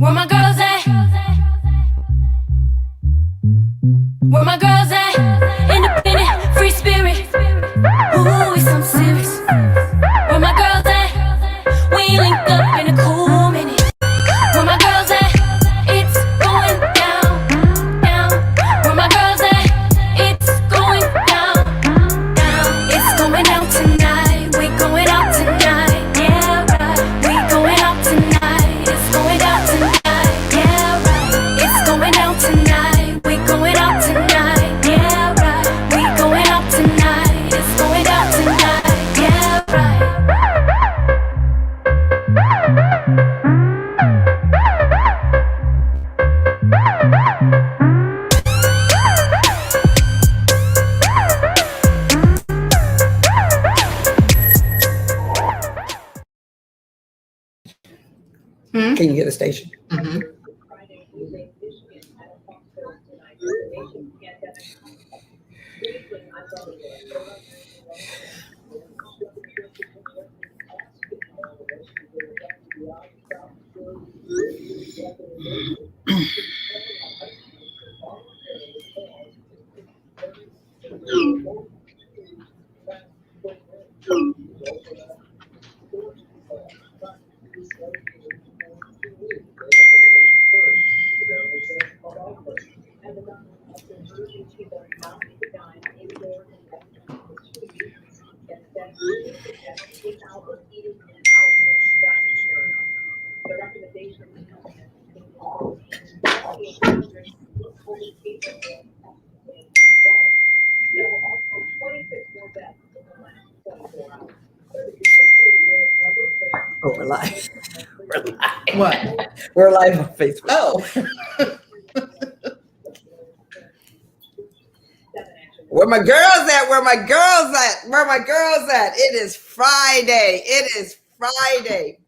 Where my girls at? Where my girls at? Independent, free spirit. Ooh, it's something serious. Where my girls at? We link up in a cool minute. Where my girls at? It's going down, down. Where my girls at? It's going down, down. It's going out tonight. We going out tonight. Yeah, right. We going out tonight. It's going out tonight. Yeah, right. It's going out tonight. We going out tonight. Yeah, right. We going out tonight. It's going out tonight. Yeah, right. Can you get a station? Oh, we're live. We're live. What? We're live on Facebook. Oh, Where my girls at? Where my girls at? Where my girls at? It is Friday. It is Friday.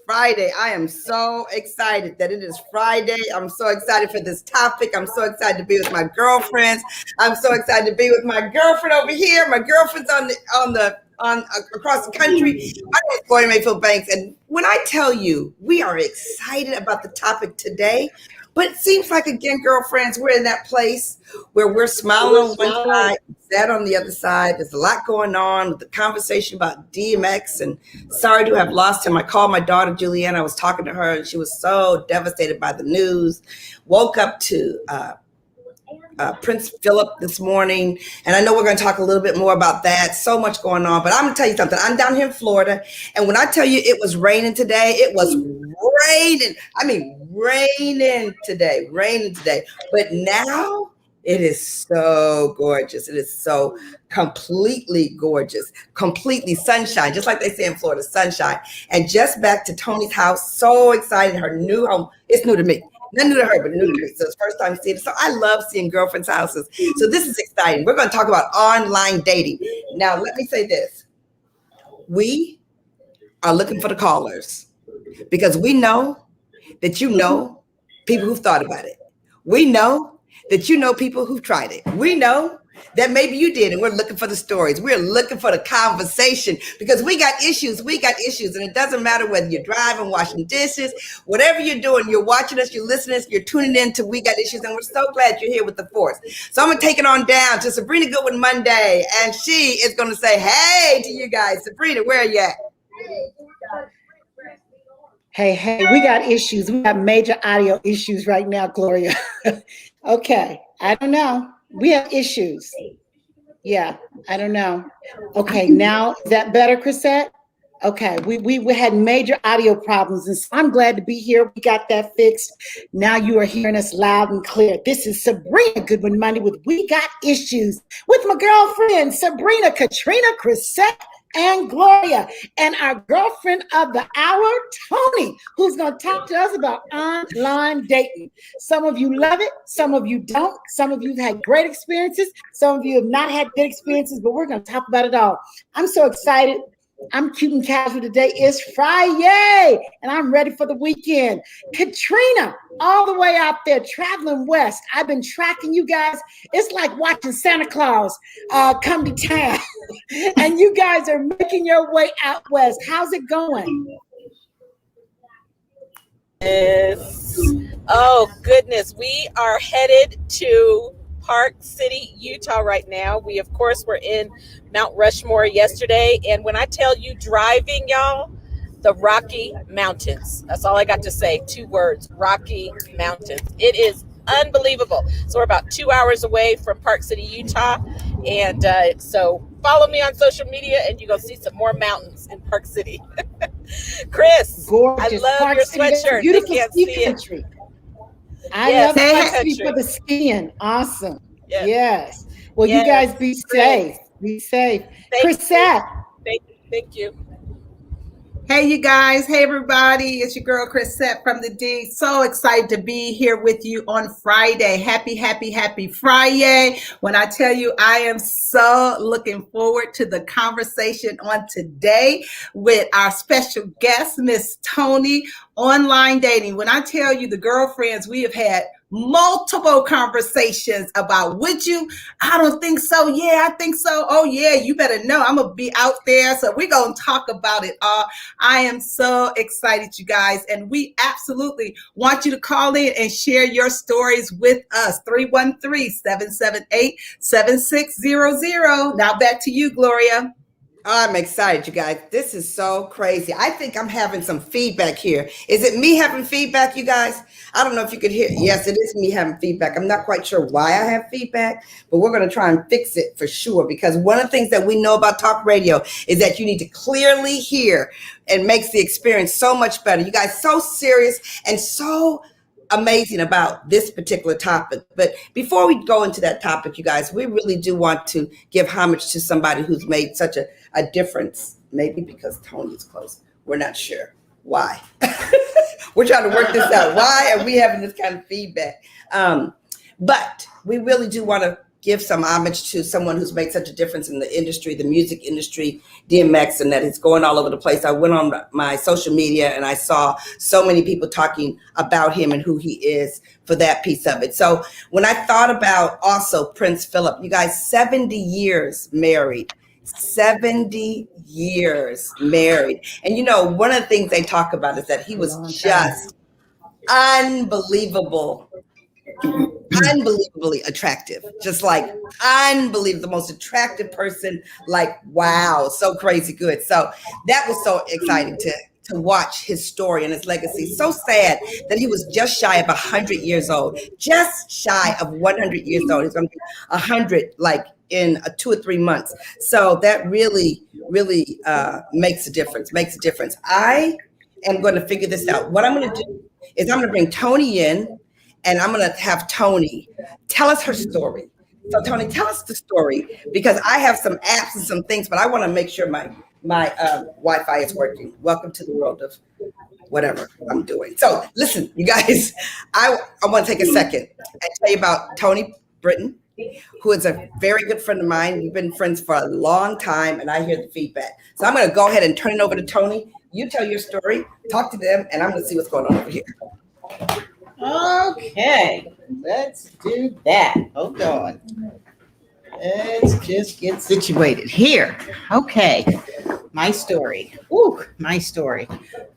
Friday. I am so excited that it is Friday. I'm so excited for this topic. I'm so excited to be with my girlfriends. I'm so excited to be with my girlfriend over here. My girlfriend's on across the country. My name is Gloria Mayfield Banks, and when I tell you we are excited about the topic today, but it seems like, again, girlfriends, we're in that place where we're smiling on one side, sad on the other side. There's a lot going on with the conversation about DMX, and sorry to have lost him. I called my daughter, Julianne. I was talking to her, and she was so devastated by the news. Woke up to Prince Philip this morning, and I know we're going to talk a little bit more about that. So much going on, but I'm going to tell you something. I'm down here in Florida, and when I tell you it was raining today, it was raining. I mean, raining today. But now it is so gorgeous. It is so completely gorgeous, completely sunshine, just like they say in Florida, sunshine. And just back to Tony's house, so excited. Her new home. It's new to me. Not new to her, but new to me. So it's first time seeing it. So I love seeing girlfriends' houses. So this is exciting. We're going to talk about online dating. Now, let me say this. We are looking for the callers because we know that you know people who've thought about it. We know that you know people who've tried it. We know that maybe you did, and we're looking for the stories. We're looking for the conversation because we got issues. We got issues, and it doesn't matter whether you're driving, washing dishes, whatever you're doing, you're watching us, you're listening, you're tuning in to We Got Issues, and we're so glad you're here with the force. So I'm going to take it on down to Sabrina Goodwin Monday, and she is going to say, hey to you guys. Sabrina, where are you at? Hey, we got issues. We got major audio issues right now, Gloria. Okay, I don't know. We have issues. Yeah, I don't know. Okay, now is that better, Chrisette? Okay, we had major audio problems, and so I'm glad to be here. We got that fixed. Now you are hearing us loud and clear. This is Sabrina Goodwin Monday with We Got Issues with my girlfriend, Sabrina, Katrina, Chrisette, and Gloria, and our girlfriend of the hour, Tony, who's going to talk to us about online dating. Some of you love it, some of you don't. Some of you have had great experiences, some of you have not had good experiences, but we're going to talk about it all. I'm so excited. I'm cute and casual today. It's Friday, and I'm ready for the weekend. Katrina, all the way out there, traveling west. I've been tracking you guys. It's like watching Santa Claus come to town, and you guys are making your way out west. How's it going? Yes. Oh, goodness. We are headed to Park City, Utah right now. We, of course, were in Mount Rushmore yesterday. And when I tell you driving, y'all, the Rocky Mountains. That's all I got to say. 2 words, Rocky Mountains. It is unbelievable. So we're about 2 hours away from Park City, Utah. And so follow me on social media and you're going to see some more mountains in Park City. Chris, Gorgeous. I love Park your City, that's sweatshirt. They beautiful can't ski see it. country. I Yes, love Hey, Park ski City for country. the skiing. Awesome. Yes, Yes. Well, you guys yes. be Chris, safe. Be safe. thank you. Chrisette, Thank you. Hey, you guys. Hey, everybody. It's your girl, Chrisette from the D. So excited to be here with you on Friday. Happy, happy, happy Friday. When I tell you, I am so looking forward to the conversation on today with our special guest, Miss Tony, online dating. When I tell you the girlfriends, we have had multiple conversations about, would you? I don't think so. Yeah, I think so. Oh, yeah, you better know. I'm going to be out there. So we're going to talk about it all. I am so excited, you guys, and we absolutely want you to call in and share your stories with us. 313-778-7600. Now back to you, Gloria. I'm excited, you guys. This is so crazy. I think I'm having some feedback here. Is it me having feedback, you guys? I don't know if you could hear. Yes, it is me having feedback. I'm not quite sure why I have feedback, but we're going to try and fix it for sure, because one of the things that we know about talk radio is that you need to clearly hear, and makes the experience so much better. You guys, so serious and so amazing about this particular topic. But before we go into that topic, you guys, we really do want to give homage to somebody who's made such a difference. Maybe because Tony's close. We're not sure why. We're trying to work this out. Why are we having this kind of feedback? But we really do want to give some homage to someone who's made such a difference in the industry, the music industry, DMX, and that it's going all over the place. I went on my social media and I saw so many people talking about him and who he is for that piece of it. So when I thought about also Prince Philip, you guys, 70 years married. 70 years married. And you know, one of the things they talk about is that he was just unbelievably attractive, just like unbelievable, the most attractive person, like wow, so crazy good. So that was so exciting to watch his story and his legacy. So sad that he was just shy of 100 years old, just shy of 100 years old. He's going to be 100 like in 2 or 3 months. So that really makes a difference. I am going to figure this out. What I'm going to do is I'm going to bring Tony in, and I'm going to have Tony tell us her story. So Tony, tell us the story, because I have some apps and some things, but I want to make sure my Wi-Fi is working. Welcome to the world of whatever I'm doing. So listen, you guys, I want to take a second and tell you about Tony Britton, who is a very good friend of mine. We've been friends for a long time, and I hear the feedback. So I'm going to go ahead and turn it over to Tony. You tell your story, talk to them, and I'm going to see what's going on over here. Okay, let's do that. Hold on. Let's just get situated here. Okay, my story. Ooh, my story.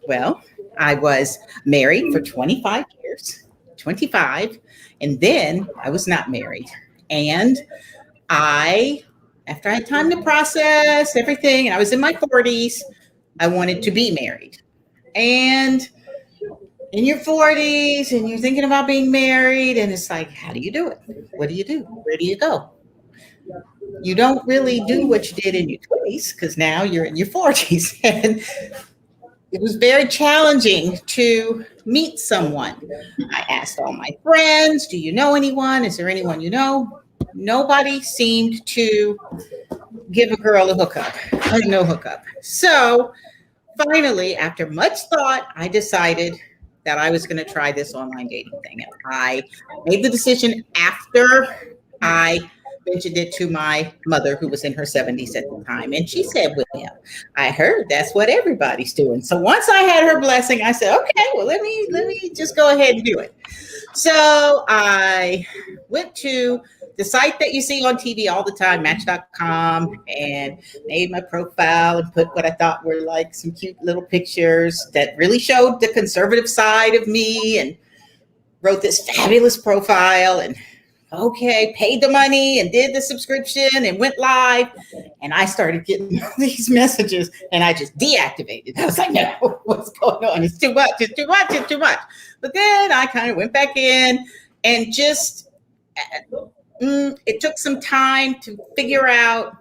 Well, I was married for 25 years, 25, and then I was not married. And after I had time to process everything, and I was in my 40s, I wanted to be married. And in your 40s and you're thinking about being married, and it's like, how do you do it? What do you do? Where do you go? You don't really do what you did in your 20s, because now you're in your 40s. And it was very challenging to meet someone. I asked all my friends, do you know anyone? Is there anyone you know? Nobody seemed to give a girl a hookup. No hookup. So finally, after much thought, I decided that I was going to try this online dating thing. And I made the decision after I mentioned it to my mother, who was in her 70s at the time. And she said, well, I heard that's what everybody's doing. So once I had her blessing, I said, okay, well, let me just go ahead and do it. So I went to the site that you see on TV all the time, Match.com, and made my profile and put what I thought were like some cute little pictures that really showed the conservative side of me, and wrote this fabulous profile, and okay, paid the money and did the subscription and went live. And I started getting these messages and I just deactivated. I was like, no, what's going on? It's too much. It's too much. It's too much. But then I kind of went back in and just, it took some time to figure out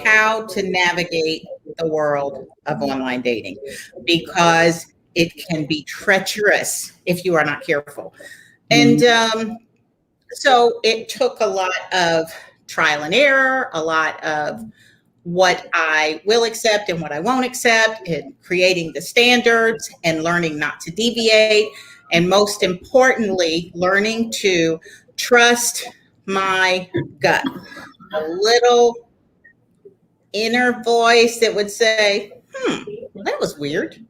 how to navigate the world of online dating, because it can be treacherous if you are not careful. And so it took a lot of trial and error, a lot of what I will accept and what I won't accept, and creating the standards and learning not to deviate. And most importantly, learning to trust my gut. A little inner voice that would say, well, that was weird.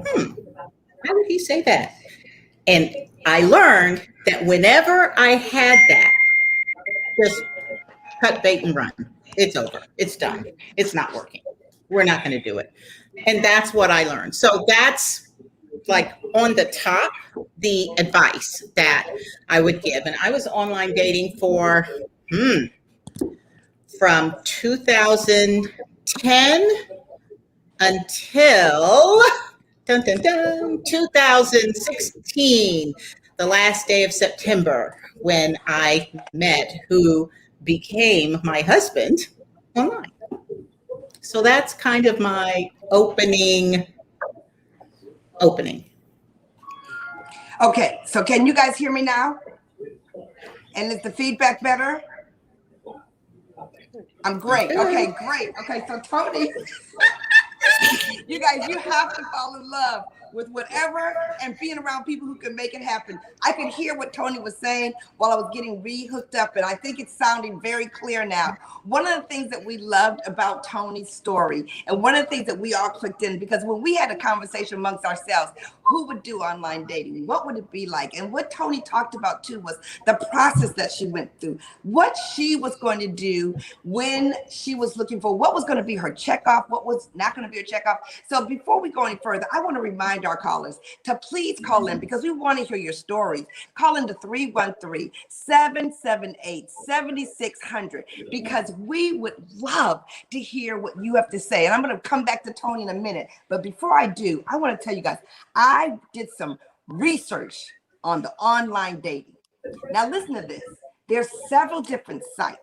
How did he say that? And I learned that whenever I had that, just cut bait and run. It's over. It's done. It's not working. We're not going to do it. And that's what I learned. So that's like on the top, the advice that I would give. And I was online dating for from 2010 until 2016, the last day of September, when I met who became my husband online. So that's kind of my opening. Okay, so can you guys hear me now? And is the feedback better? I'm great. Okay, great. Okay, so Tony, you guys, you have to fall in love with whatever and being around people who can make it happen. I could hear what Tony was saying while I was getting re-hooked up, and I think it's sounding very clear now. One of the things that we loved about Tony's story, and one of the things that we all clicked in, because when we had a conversation amongst ourselves, who would do online dating? What would it be like? And what Tony talked about too was the process that she went through, what she was going to do when she was looking for what was going to be her checkoff, what was not going to be her checkoff. So before we go any further, I want to remind our callers to please call in, because we want to hear your stories. Call in to 313-778-7600, because we would love to hear what you have to say. And I'm going to come back to Tony in a minute. But before I do, I want to tell you guys, I did some research on the online dating. Now listen to this. There's several different sites.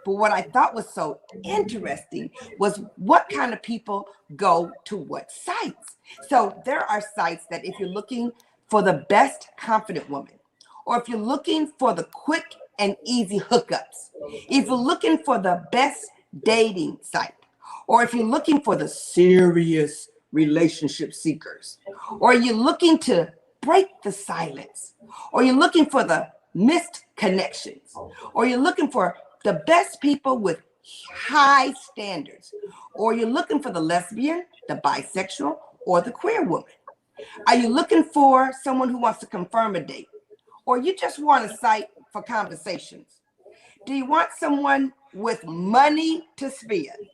But what I thought was so interesting was what kind of people go to what sites. So there are sites that if you're looking for the best confident woman, or if you're looking for the quick and easy hookups, if you're looking for the best dating site, or if you're looking for the serious relationship seekers, or you're looking to break the silence, or you're looking for the missed connections, or you're looking for the best people with high standards, or you're looking for the lesbian, the bisexual, or the queer woman. Are you looking for someone who wants to confirm a date, or you just want a site for conversations? Do you want someone with money to spend,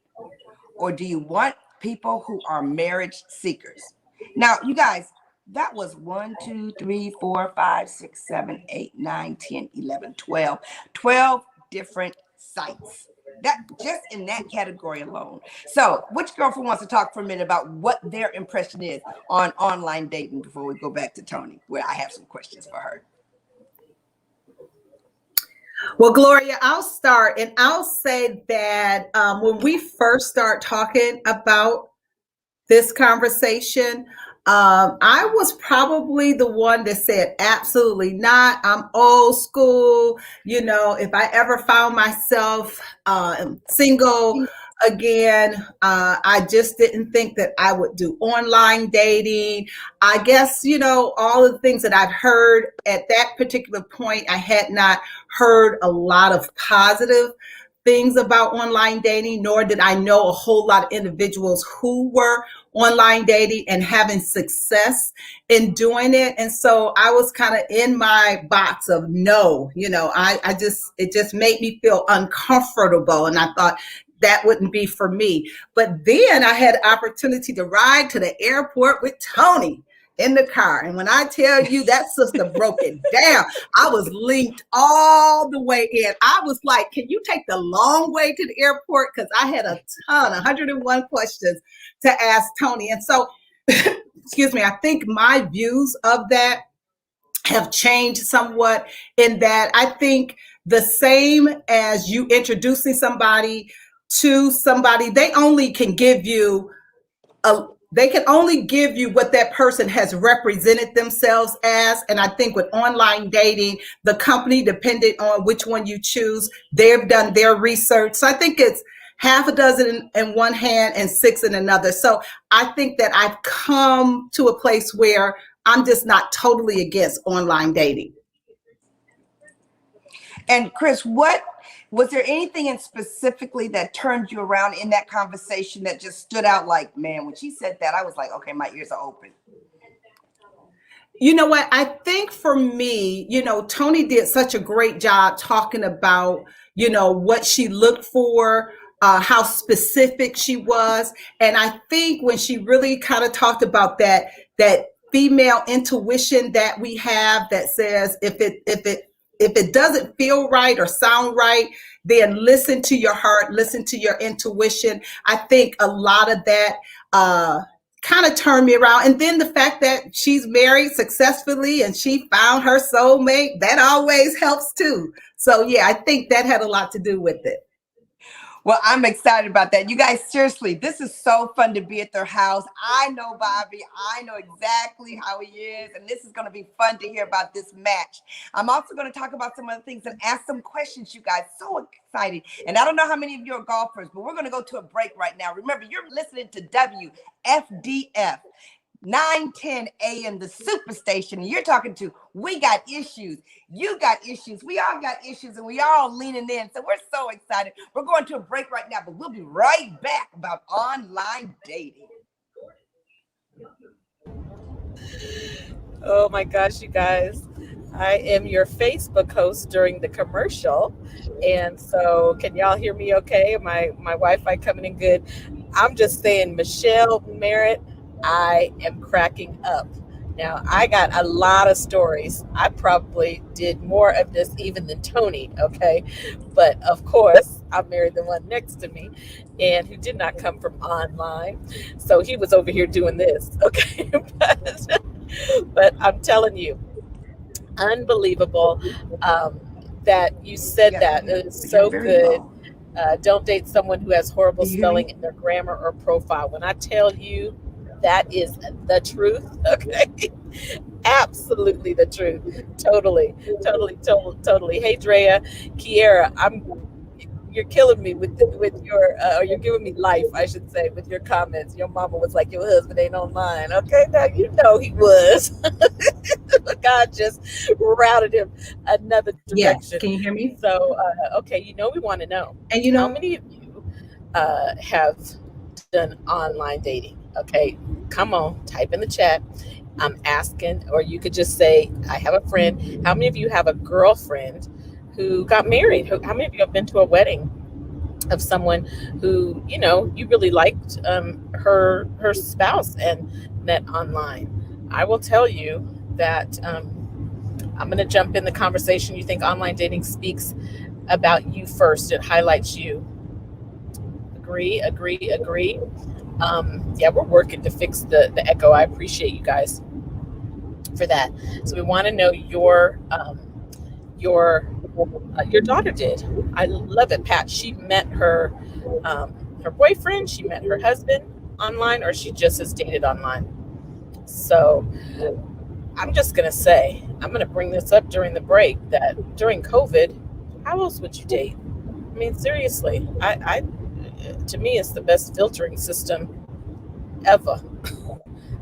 or do you want people who are marriage seekers? Now, you guys, that was 1, 2, 3, 4, 5, 6, 7, 8, 9, 10, 11, 12 different sites. That just in that category alone. So which girlfriend wants to talk for a minute about what their impression is on online dating before we go back to Tony, where I have some questions for her? Well, Gloria, I'll start, and I'll say that when we first start talking about this conversation, I was probably the one that said, absolutely not. I'm old school. You know, if I ever found myself single again, I just didn't think that I would do online dating. I guess, you know, all of the things that I've heard at that particular point, I had not heard a lot of positive things about online dating, nor did I know a whole lot of individuals who were online dating and having success in doing it. And so I was kind of in my box of no, it just made me feel uncomfortable. And I thought that wouldn't be for me. But then I had the opportunity to ride to the airport with Tony in the car. And when I tell you that sister broke it down, I was linked all the way in. I was like, can you take the long way to the airport? Because I had a ton, 101 questions to ask Tony. And so, excuse me, I think my views of that have changed somewhat, in that I think the same as you introducing somebody to somebody, they can only give you what that person has represented themselves as. And I think with online dating, the company, depending on which one you choose, they've done their research. So I think it's half a dozen in one hand and six in another. So I think that I've come to a place where I'm just not totally against online dating. And Chris, what was there anything in specifically that turned you around in that conversation that just stood out? Like, man, when she said that, I was like, okay, my ears are open. You know what? I think for me, Tony did such a great job talking about, what she looked for, how specific she was. And I think when she really kind of talked about that female intuition that we have that says if it doesn't feel right or sound right, then listen to your heart, listen to your intuition. I think a lot of that kind of turned me around. And then the fact that she's married successfully and she found her soulmate, that always helps too. So yeah, I think that had a lot to do with it. Well, I'm excited about that. You guys, seriously, this is so fun to be at their house. I know Bobby. I know exactly how he is. And this is going to be fun to hear about this match. I'm also going to talk about some other things and ask some questions, you guys. So excited. And I don't know how many of you are golfers, but we're going to go to a break right now. Remember, you're listening to WFDF. 9:10 a.m. the Superstation, and you're talking to We Got Issues. You got issues. We all got issues, and we all leaning in. So we're so excited. We're going to a break right now, but we'll be right back about online dating. Oh my gosh, you guys. I am your Facebook host during the commercial. And so can y'all hear me okay? My Wi-Fi coming in good. I'm just saying, Michelle Merritt, I am cracking up. Now, I got a lot of stories. I probably did more of this even than Tony, okay? But of course, I married the one next to me and who did not come from online. So he was over here doing this, okay? But I'm telling you, unbelievable that you said that. It's so good. Don't date someone who has horrible spelling in their grammar or profile. When I tell you, that is the truth, okay? Absolutely the truth. Totally. Hey, Drea, Kiera, you're killing me with your, or you're giving me life, I should say, with your comments. Your mama was like, your husband ain't online. Okay, now you know he was. God just routed him another direction. Yes, can you hear me? So, okay, we want to know. And how many of you have done online dating? Okay, come on, type in the chat. I'm asking, or you could just say, I have a friend. How many of you have a girlfriend who got married? How many of you have been to a wedding of someone who, you really liked her spouse and met online? I will tell you that I'm going to jump in the conversation. You think online dating speaks about you first. It highlights you. Agree. Yeah, we're working to fix the echo. I appreciate you guys for that. So we want to know your daughter did. I love it, Pat. She met her boyfriend. She met her husband online, or she just has dated online. So I'm just gonna say, I'm gonna bring this up during the break, that during COVID, how else would you date? I mean, seriously, I to me, it's the best filtering system ever.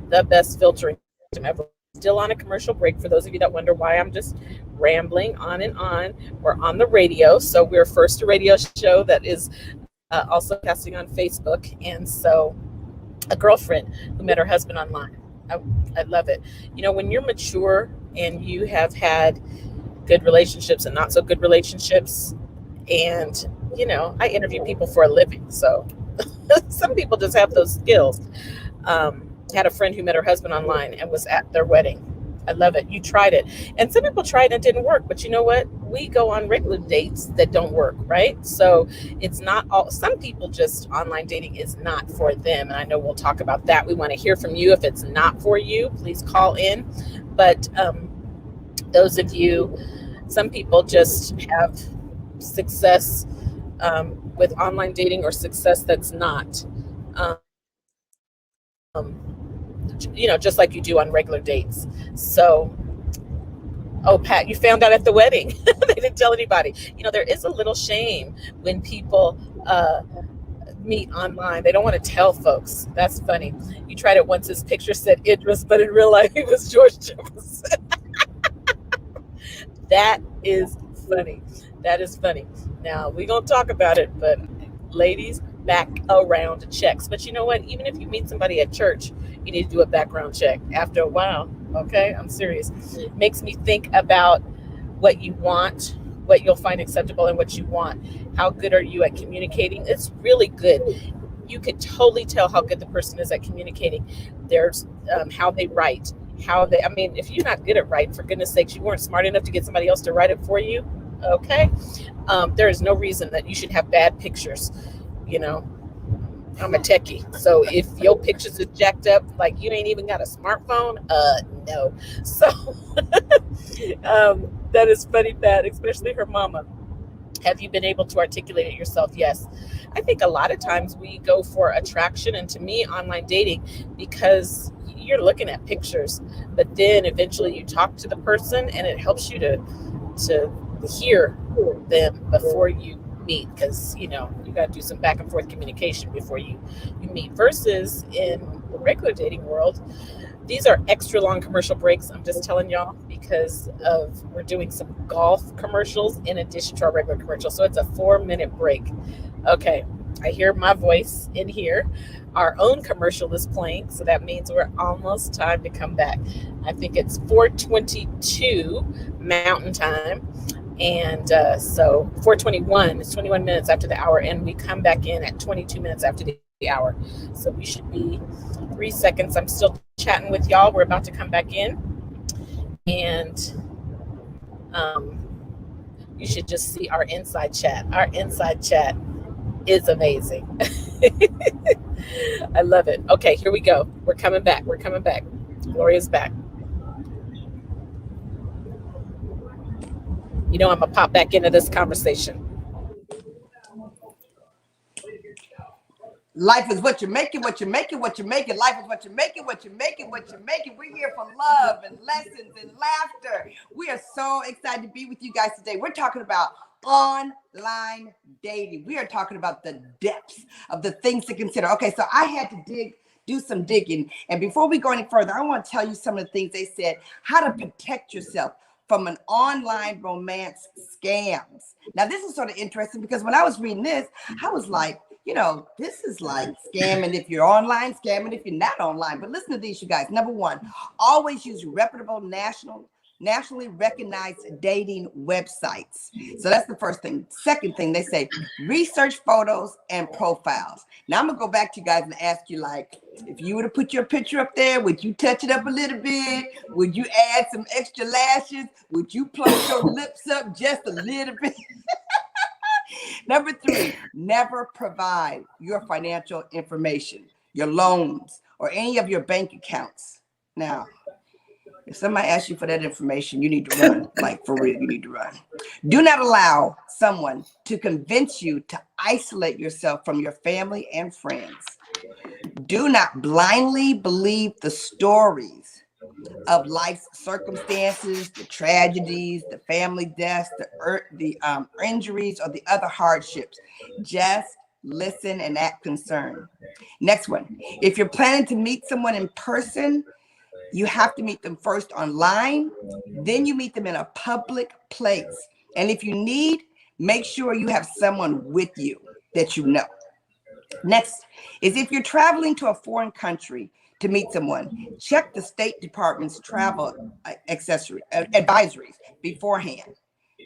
The best filtering system ever. still on a commercial break. For those of you that wonder why I'm just rambling on and on, we're on the radio. So we're first a radio show that is also casting on Facebook. And so a girlfriend who met her husband online. I love it. You know, when you're mature and you have had good relationships and not so good relationships, and, you know, I interview people for a living. So some people just have those skills. Had a friend who met her husband online and was at their wedding. I love it. You tried it. And some people tried and it didn't work. But you know what? We go on regular dates that don't work, right? So it's not all, some people just online dating is not for them. And I know we'll talk about that. We want to hear from you. If it's not for you, please call in. But those of you, some people just have success with online dating or success that's not. You know, just like you do on regular dates. So, oh, Pat, you found out at the wedding. They didn't tell anybody. You know, there is a little shame when people meet online. They don't want to tell folks. That's funny. You tried it once. His picture said Idris, but in real life, he was George Jefferson. That is funny. That is funny. Now, we're going to talk about it, but ladies, background checks. But you know what? Even if you meet somebody at church, you need to do a background check after a while. Okay, I'm serious. It makes me think about what you want, what you'll find acceptable, and what you want. How good are you at communicating? It's really good. You could totally tell how good the person is at communicating. There's how they write, I mean, if you're not good at writing, for goodness sakes, you weren't smart enough to get somebody else to write it for you. Okay, there is no reason that you should have bad pictures. You know, I'm a techie, so if your pictures are jacked up, like you ain't even got a smartphone, no. So that is funny, Pat, especially her mama. Have you been able to articulate it yourself? Yes. I think a lot of times we go for attraction, and to me, online dating, because you're looking at pictures, but then eventually you talk to the person and it helps you to hear them before you meet, because you know you got to do some back and forth communication before you meet, versus in the regular dating world. These are extra long commercial breaks. I'm just telling y'all because we're doing some golf commercials in addition to our regular commercial, so it's a 4-minute break. Okay, I hear my voice in here. Our own commercial is playing, so that means we're almost time to come back. I think it's 4:22 Mountain Time. And so 4:21, it's 21 minutes after the hour, and we come back in at 22 minutes after the hour. So we should be 3 seconds. I'm still chatting with y'all. We're about to come back in. And you should just see our inside chat. Our inside chat is amazing. I love it. Okay, here we go. We're coming back. We're coming back. Gloria's back. You know, I'm going to pop back into this conversation. Life is what you make it, what you make it, what you make it. Life is what you make it, what you make it, what you make it. We're here for love and lessons and laughter. We are so excited to be with you guys today. We're talking about online dating. We are talking about the depths of the things to consider. Okay, so I had to do some digging. And before we go any further, I want to tell you some of the things they said, how to protect yourself from an online romance scams. Now, this is sort of interesting because when I was reading this, I was like, you know, this is like scamming if you're online, scamming if you're not online. But listen to these, you guys. Number one, always use reputable nationally recognized dating websites. So that's the first thing. Second thing, they say research photos and profiles. Now I'm gonna go back to you guys and ask you, like, if you were to put your picture up there, would you touch it up a little bit? Would you add some extra lashes? Would you plump your lips up just a little bit? Number three, never provide your financial information, your loans, or any of your bank accounts. Now, if somebody asks you for that information, you need to run. Like, for real, you need to run. Do not allow someone to convince you to isolate yourself from your family and friends. Do not blindly believe the stories of life's circumstances, the tragedies, the family deaths, the injuries, or the other hardships. Just listen and act concerned. Next one. If you're planning to meet someone in person, You have to meet them first online, then you meet them in a public place. And if you need, make sure you have someone with you that you know. Next is if you're traveling to a foreign country to meet someone, check the State Department's travel advisories beforehand.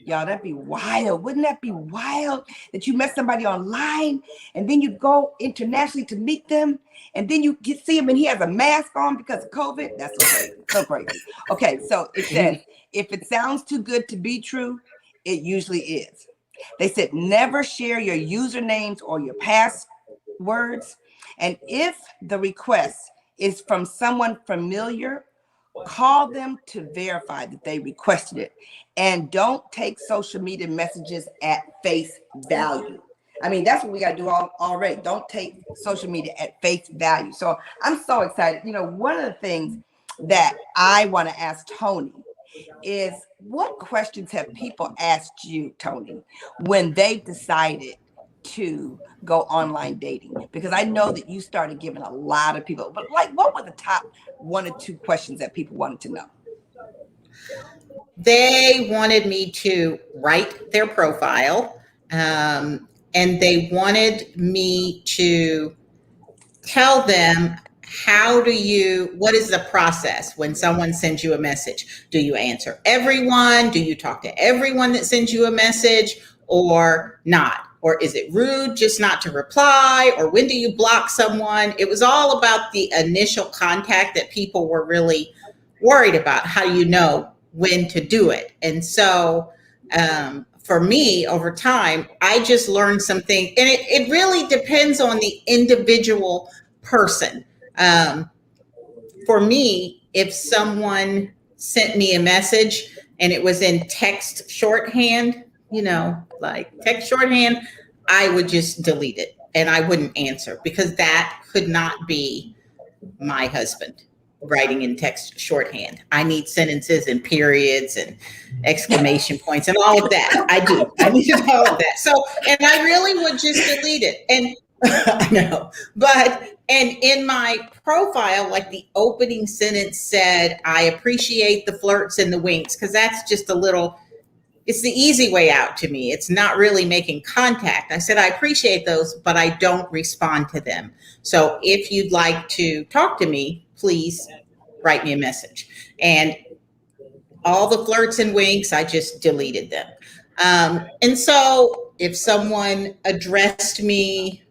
Y'all, that'd be wild. Wouldn't that be wild that you met somebody online and then you go internationally to meet them and then you get see him and he has a mask on because of COVID? That's so crazy. So crazy. Okay, so it says, if it sounds too good to be true, it usually is. They said never share your usernames or your passwords. And if the request is from someone familiar, call them to verify that they requested it. And don't take social media messages at face value. I mean, that's what we got to do already. Don't take social media at face value. So I'm so excited. You know, one of the things that I want to ask Tony is, what questions have people asked you, Tony, when they decided to go online dating? Because I know that you started giving a lot of people, but like, what were the top 1 or 2 questions that people wanted to know? They wanted me to write their profile, and they wanted me to tell them what is the process when someone sends you a message? Do you answer everyone? Do you talk to everyone that sends you a message or not? Or is it rude just not to reply? Or when do you block someone? It was all about the initial contact that people were really worried about. How do you know when to do it? And so for me, over time, I just learned something. And it really depends on the individual person. For me, if someone sent me a message and it was in text shorthand, like text shorthand, I would just delete it and I wouldn't answer, because that could not be my husband writing in text shorthand. I need sentences and periods and exclamation points and all of that. I needed all of that. So, and I really would just delete it. And I know, and in my profile, like the opening sentence said, I appreciate the flirts and the winks, because that's just it's the easy way out to me. It's not really making contact. I said, I appreciate those, but I don't respond to them. So if you'd like to talk to me, please write me a message. And all the flirts and winks, I just deleted them. And so if someone addressed me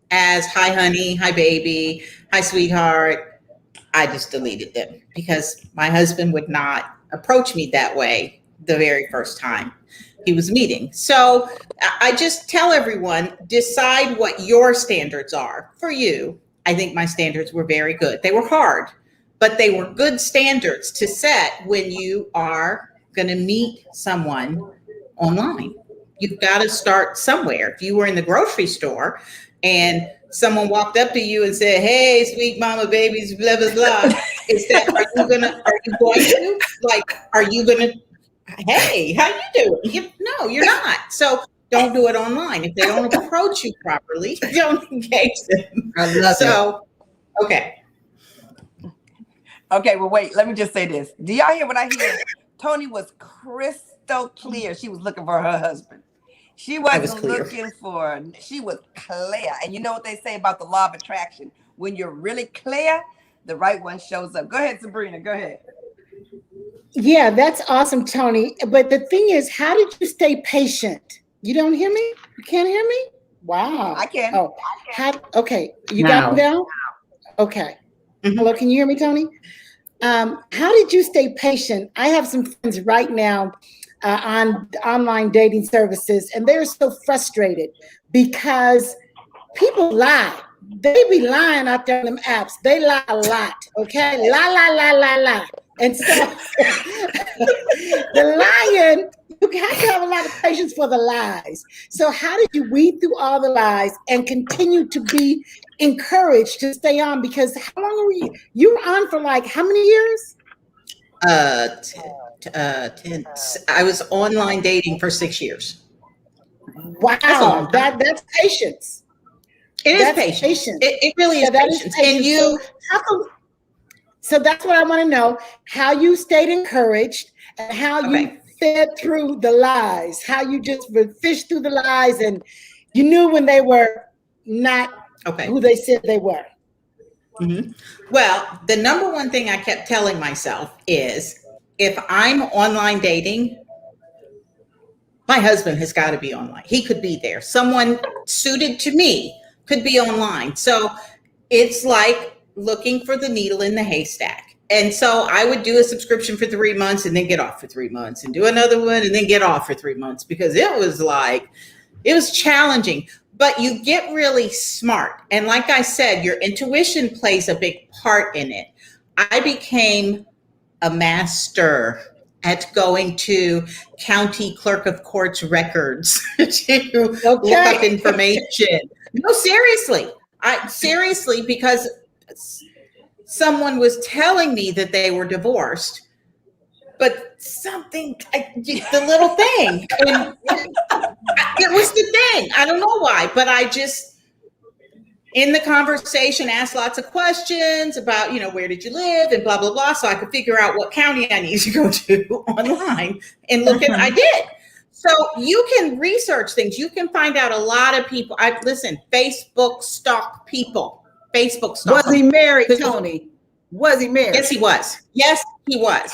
as hi honey, hi baby, hi sweetheart, I just deleted them, because my husband would not approach me that way the very first time he was meeting. So I just tell everyone, decide what your standards are for you. I think my standards were very good. They were hard, but they were good standards to set when you are going to meet someone online. You've got to start somewhere. If you were in the grocery store and someone walked up to you and said, hey, sweet mama babies, blah, blah, blah. Are you gonna, hey, how you doing? No, you're not. So don't do it online. If they don't approach you properly, don't engage them. I love it. Okay. Okay, well, wait, let me just say this. Do y'all hear what I hear? Tony was crystal clear. She was looking for her husband. She wasn't looking for, she was clear. And you know what they say about the law of attraction? When you're really clear, the right one shows up. Go ahead, Sabrina, go ahead. Yeah, that's awesome, Tony. But the thing is, how did you stay patient? You don't hear me? You can't hear me? Wow. I can. Oh, okay. You got me down? Okay. Mm-hmm. Hello, can you hear me, Tony? How did you stay patient? I have some friends right now on online dating services, and they're so frustrated because people lie. They be lying out there on them apps. They lie a lot, okay? Lie. And so the lying, you have to have a lot of patience for the lies. So how did you weed through all the lies and continue to be encouraged to stay on? Because how long were you were on for, like, how many years? 10. I was online dating for 6 years. Wow, that's patience. It is patience. It really is patience. And you, So that's what I want to know, how you stayed encouraged and how you fed through the lies, how you just fished through the lies and you knew when they were not who they said they were. Mm-hmm. Well, the number one thing I kept telling myself is if I'm online dating, my husband has got to be online. He could be there. Someone suited to me could be online. So it's like looking for the needle in the haystack. And so I would do a subscription for 3 months and then get off for 3 months and do another one and then get off for 3 months because it was challenging, but you get really smart. And like I said, your intuition plays a big part in it. I became a master at going to county clerk of court's records to look up information. No, seriously. Seriously, because someone was telling me that they were divorced, but the little thing, and it was the thing. I don't know why, but I just, in the conversation, asked lots of questions about, where did you live and blah, blah, blah. So I could figure out what county I need to go to online and look at, I did. So you can research things. You can find out a lot of people. Facebook stalk people. Facebook stalk. Was he married, Tony? Was he married? Yes, he was. Yes, he was.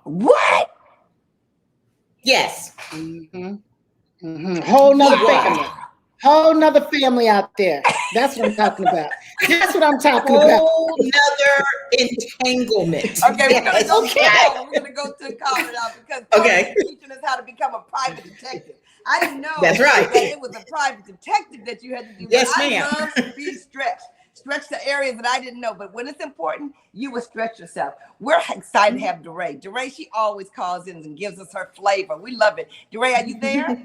What? Yes. Mm-hmm. Mm-hmm. Whole nother family out there. That's what I'm talking about. That's what I'm talking about. Whole nother entanglement. Okay, we're gonna go to the call now because Tony's teaching us how to become a private detective. I didn't know that's right. that it was a private detective that you had to do. Yes, ma'am. I love to be stretched the areas that I didn't know. But when it's important, you will stretch yourself. We're excited to have DeRay. DeRay, she always calls in and gives us her flavor. We love it. DeRay, are you there?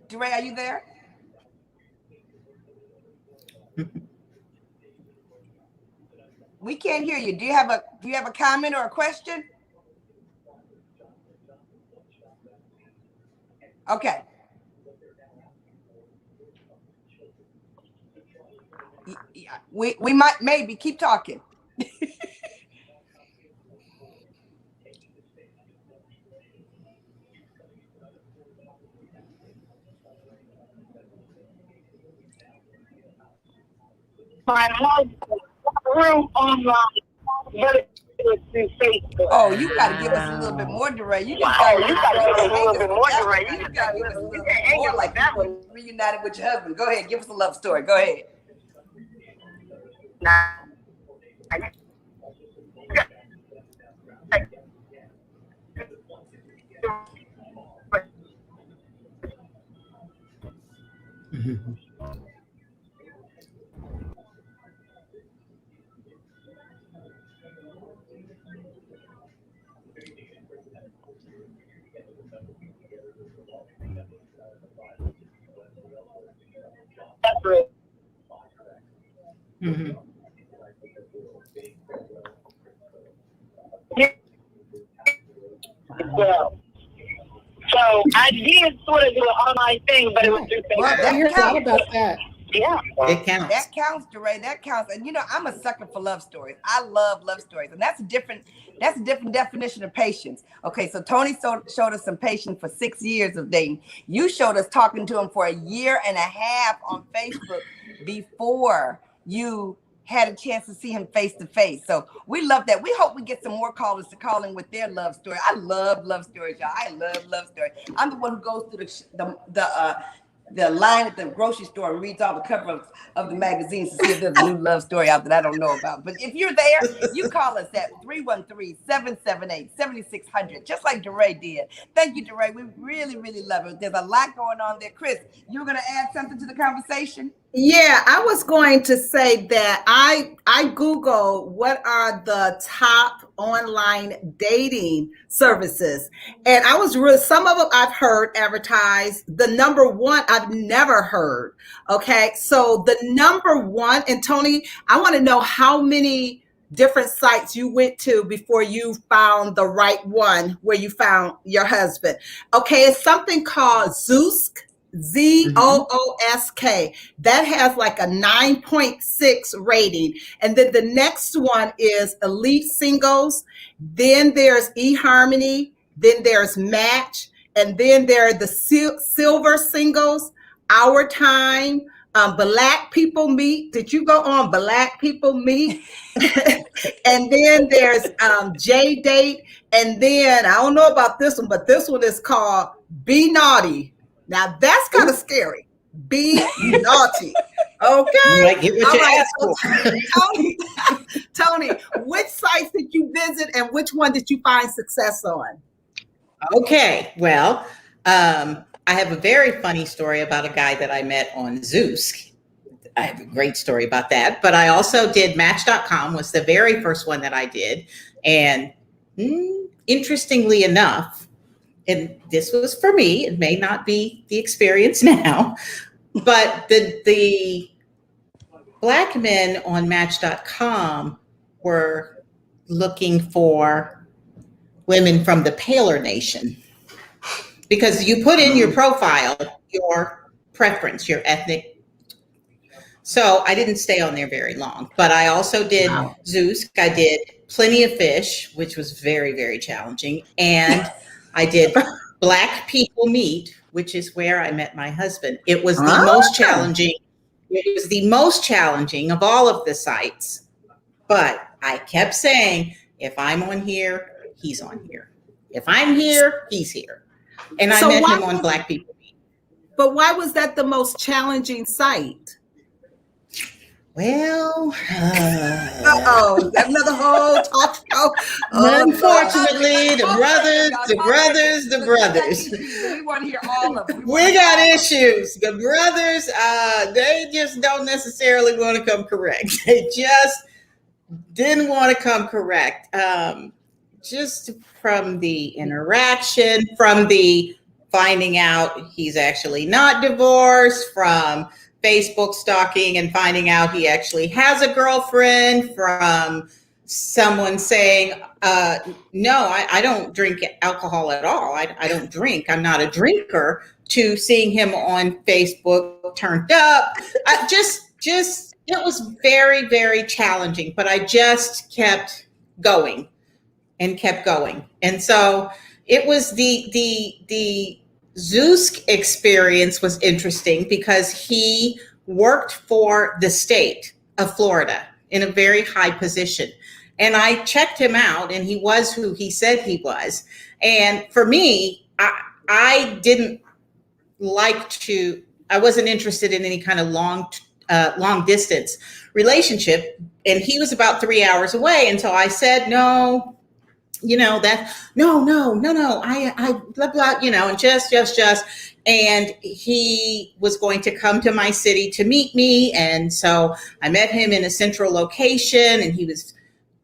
DeRay, are you there? We can't hear you. Do you have a comment or a question? Okay. We might maybe keep talking. My husband grew online, but it was through Facebook. Oh, you got to give us a little bit more, DeRay. You just got to give us a little bit more, DeRay. You got to give us a little bit more, like that one reunited with your husband. Go ahead, give us a love story. Go ahead. Mm-hmm. Mm-hmm. Well, so I did sort of do an online thing, but it was through Facebook. I heard all about that. Yeah, it counts. That counts, DeRay. That counts. And I'm a sucker for love stories. I love love stories, and that's a different definition of patience. Okay, so Tony showed us some patience for 6 years of dating. You showed us talking to him for a year and a half on Facebook before you had a chance to see him face to face. So we love that. We hope we get some more callers to call in with their love story. I love love stories, y'all. I love love stories. I'm the one who goes through the line at the grocery store and reads all the cover of the magazines to see if there's a new love story out that I don't know about. But if you're there, you call us at 313-778-7600, just like DeRay did. Thank you, DeRay. We really, really love it. There's a lot going on there. Chris, you were going to add something to the conversation? Yeah, I was going to say that I Googled what are the top online dating services. And I was really, some of them I've heard advertised. The number one I've never heard. Okay. So the number one, and Tony, I want to know how many different sites you went to before you found the right one where you found your husband. Okay. It's something called Zoosk. ZOOSK. That has like a 9.6 rating. And then the next one is Elite Singles. Then there's eHarmony. Then there's Match. And then there are the Silver Singles, Our Time, Black People Meet. Did you go on Black People Meet? And then there's J Date. And then I don't know about this one, but this one is called Be Naughty. Now that's kind of scary. Be naughty. Okay. You might get what you ask for. Tony, which sites did you visit and which one did you find success on? Okay. Well, I have a very funny story about a guy that I met on Zoosk. I have a great story about that. But I also did Match.com, was the very first one that I did. And interestingly enough, and this was for me, it may not be the experience now, but the Black men on Match.com were looking for women from the paler nation, because you put in your profile, your preference, your ethnic. So I didn't stay on there very long, but I also did Zoosk. I did Plenty of Fish, which was very, very challenging. And I did Black People Meet, which is where I met my husband. It was the most challenging. It was the most challenging of all of the sites. But I kept saying, if I'm on here, he's on here. If I'm here, he's here. And I met him on Black People Meet. But why was that the most challenging site? Well, another whole talk show. Unfortunately, the brothers. We want to hear all of them. We got issues. The brothers, they just don't necessarily want to come correct. They just didn't want to come correct. Just from the interaction, from the finding out he's actually not divorced, from Facebook stalking and finding out he actually has a girlfriend, from someone saying, no, I don't drink alcohol at all. I don't drink. I'm not a drinker, to seeing him on Facebook turned up. It was very, very challenging, but I just kept going and kept going. And so it was the Zoosk experience was interesting because he worked for the state of Florida in a very high position. And I checked him out, and he was who he said he was. And for me, I didn't I wasn't interested in any kind of long distance relationship. And he was about 3 hours away. And so I said, no, no, I blah, blah, and just, and he was going to come to my city to meet me. And so I met him in a central location, and he was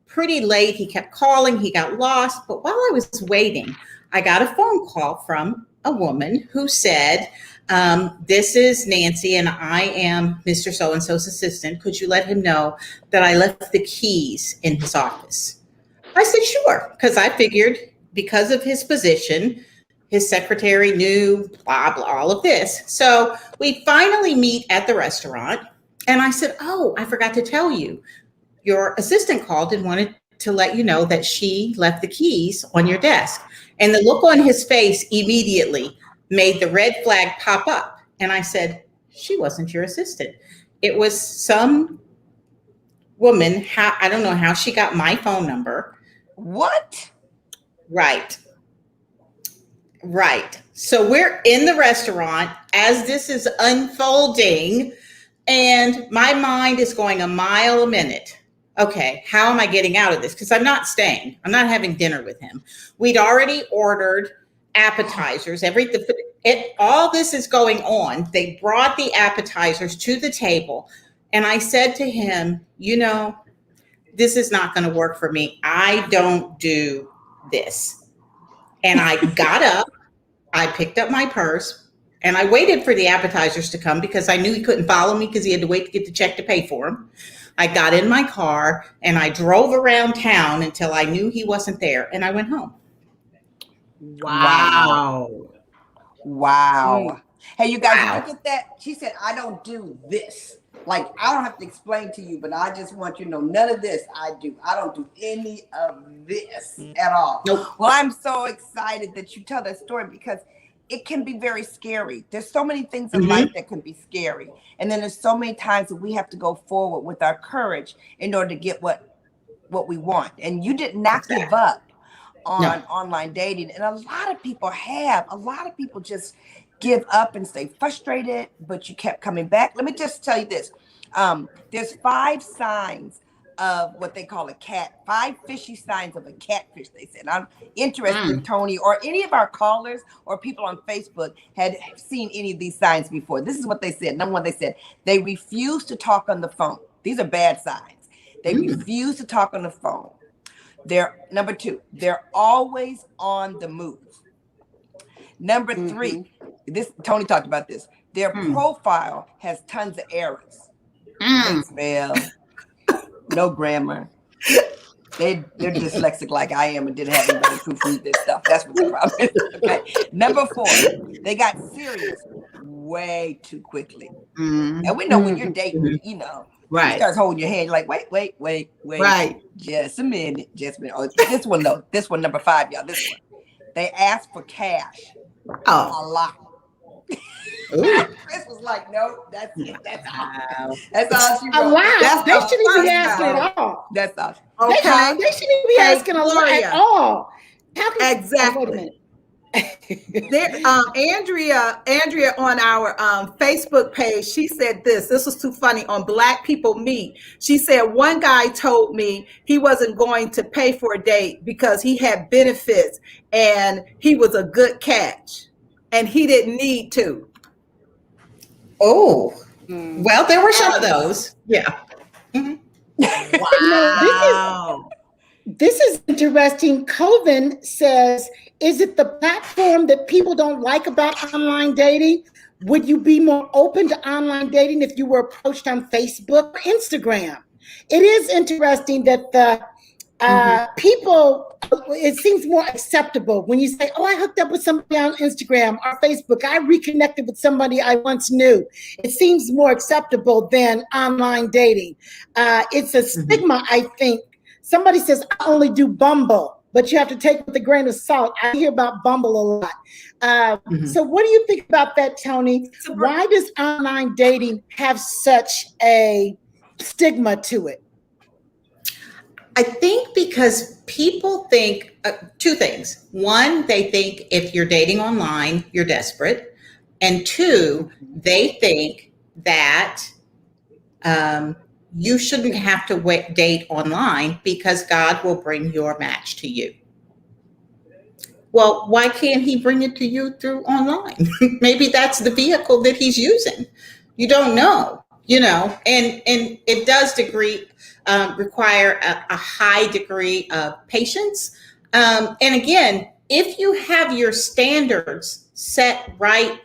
pretty late. He kept calling, he got lost. But while I was waiting, I got a phone call from a woman who said, this is Nancy, and I am Mr. So-and-so's assistant. Could you let him know that I left the keys in his office? I said, sure, because I figured because of his position, his secretary knew, blah, blah, all of this. So we finally meet at the restaurant. And I said, oh, I forgot to tell you, your assistant called and wanted to let you know that she left the keys on your desk. And the look on his face immediately made the red flag pop up. And I said, she wasn't your assistant. It was some woman. I don't know how she got my phone number. What? Right. So we're in the restaurant as this is unfolding, and my mind is going a mile a minute. Okay, how am I getting out of this? Because I'm not staying. I'm not having dinner with him. We'd already ordered appetizers. All this is going on. They brought the appetizers to the table, and I said to him, this is not going to work for me. I don't do this. And I got up, I picked up my purse, and I waited for the appetizers to come because I knew he couldn't follow me because he had to wait to get the check to pay for them. I got in my car and I drove around town until I knew he wasn't there, and I went home. Wow. Hey, you guys, Wow. did you get that? She said, I don't do this. Like, I don't have to explain to you, but I just want you to know none of this I do. I don't do any of this at all. Nope. Well, I'm so excited that you tell that story because it can be very scary. There's so many things in life that can be scary. And then there's so many times that we have to go forward with our courage in order to get what we want. And you did not give up on online dating. And a lot of people have. A lot of people just give up and stay frustrated, but you kept coming back. Let me just tell you this. There's 5 signs of what they call a cat, 5 fishy signs of a catfish, they said. I'm interested if Tony or any of our callers or people on Facebook had seen any of these signs before. This is what they said. Number 1, they said they refuse to talk on the phone. These are bad signs. They refuse to talk on the phone. Number 2, they're always on the move. Number 3, this Tony talked about this. Their profile has tons of errors. They spell, no grammar. They're dyslexic like I am and didn't have anybody proofread this stuff. That's what the problem is. Okay. Number 4, they got serious way too quickly. And we know when you're dating, you know, Right. he starts holding your hand like, wait. Right. Just a minute. Oh, this one though. This one, number 5, y'all. This one. They ask for cash a lot. Chris was like, no, that's all. That's all she wrote. A lot. That's They all. shouldn't be asking at all. That's all. They shouldn't be asking a lot Gloria. at all. How can Exactly. Wait a minute. There, Andrea on our Facebook page, she said this was too funny on Black People Meet. She said one guy told me he wasn't going to pay for a date because he had benefits and he was a good catch and he didn't need to. Oh, well, there were some of those. Yeah. Wow. This is interesting. Coven says, is it the platform that people don't like about online dating? Would you be more open to online dating if you were approached on Facebook or Instagram? It is interesting that the people, it seems more acceptable when you say, oh, I hooked up with somebody on Instagram or Facebook. I reconnected with somebody I once knew. It seems more acceptable than online dating. It's a stigma, I think. Somebody says, I only do Bumble, but you have to take it with a grain of salt. I hear about Bumble a lot. So what do you think about that, Tony? Why does online dating have such a stigma to it? I think because people think 2 things. 1, they think if you're dating online, you're desperate. And 2, they think that you shouldn't have to date online because God will bring your match to you. Well, why can't he bring it to you through online? Maybe that's the vehicle that he's using. You don't know, and it does require a high degree of patience. And again, if you have your standards set right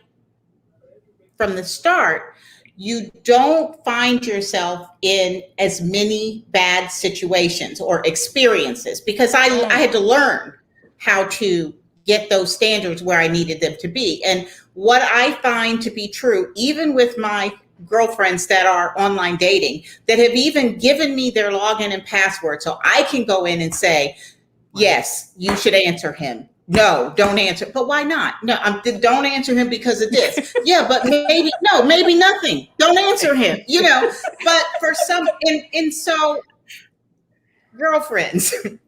from the start, you don't find yourself in as many bad situations or experiences because I had to learn how to get those standards where I needed them to be. And what I find to be true, even with my girlfriends that are online dating, that have even given me their login and password so I can go in and say, yes, you should answer him. No, don't answer. But why not? No, don't answer him because of this. Yeah, but maybe nothing. Don't answer him, But for some, and so girlfriends, we